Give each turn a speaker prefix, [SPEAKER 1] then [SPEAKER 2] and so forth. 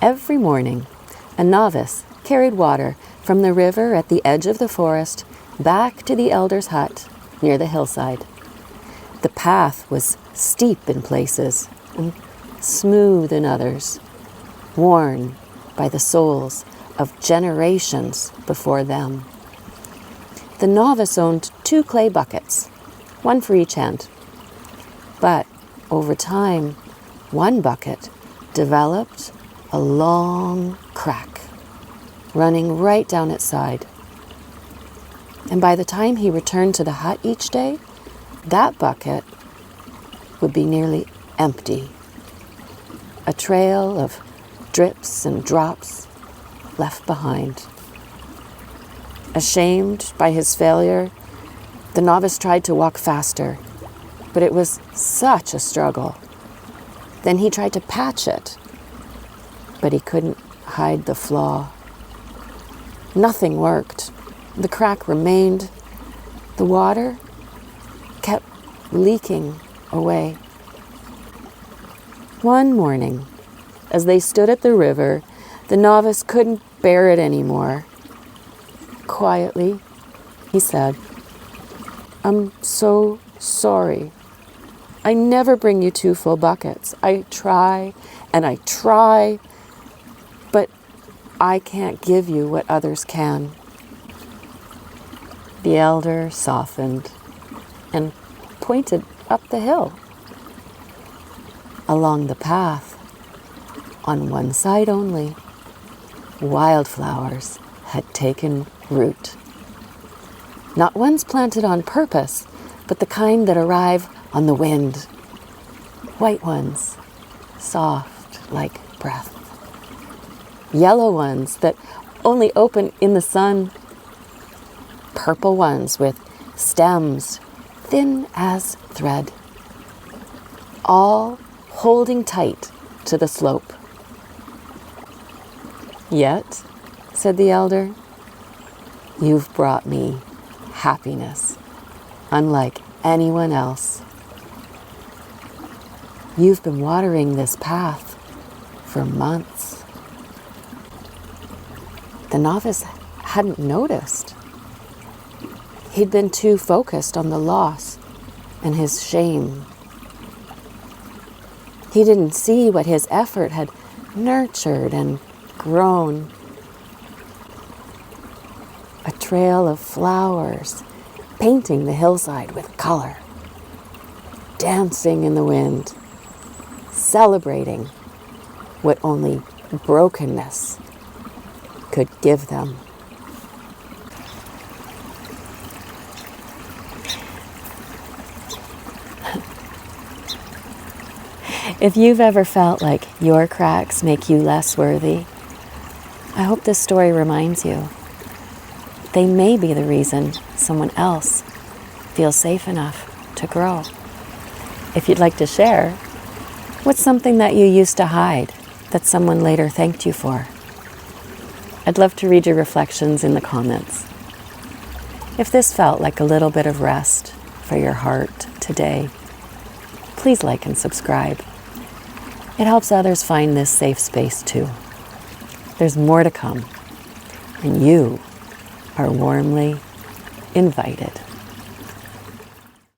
[SPEAKER 1] Every morning, a novice carried water from the river at the edge of the forest back to the elder's hut near the hillside. The path was steep in places and smooth in others, worn by the souls of generations before them. The novice owned 2 clay buckets, one for each hand. But over time, one bucket developed a long crack running right down its side. And by the time he returned to the hut each day, that bucket would be nearly empty. A trail of drips and drops left behind. Ashamed by his failure, the novice tried to walk faster, but it was such a struggle. Then he tried to patch it, but he couldn't hide the flaw. Nothing worked. The crack remained. The water kept leaking away. One morning, as they stood at the river, the novice couldn't bear it anymore. Quietly, he said, "I'm so sorry. I never bring you 2 full buckets. I try and I try, but I can't give you what others can." The elder softened and pointed up the hill. Along the path, on one side only, wildflowers had taken root. Not ones planted on purpose, but the kind that arrive on the wind. White ones, soft like breath. Yellow ones that only open in the sun. Purple ones with stems thin as thread. All holding tight to the slope. "Yet," said the elder, "you've brought me happiness, unlike anyone else. You've been watering this path for months." The novice hadn't noticed. He'd been too focused on the loss and his shame. He didn't see what his effort had nurtured and grown. A trail of flowers painting the hillside with color, dancing in the wind, celebrating what only brokenness could give them. If you've ever felt like your cracks make you less worthy, I hope this story reminds you they may be the reason someone else feels safe enough to grow. If you'd like to share, what's something that you used to hide that someone later thanked you for? I'd love to read your reflections in the comments. If this felt like a little bit of rest for your heart today, please like and subscribe. It helps others find this safe space too. There's more to come, and you are warmly invited.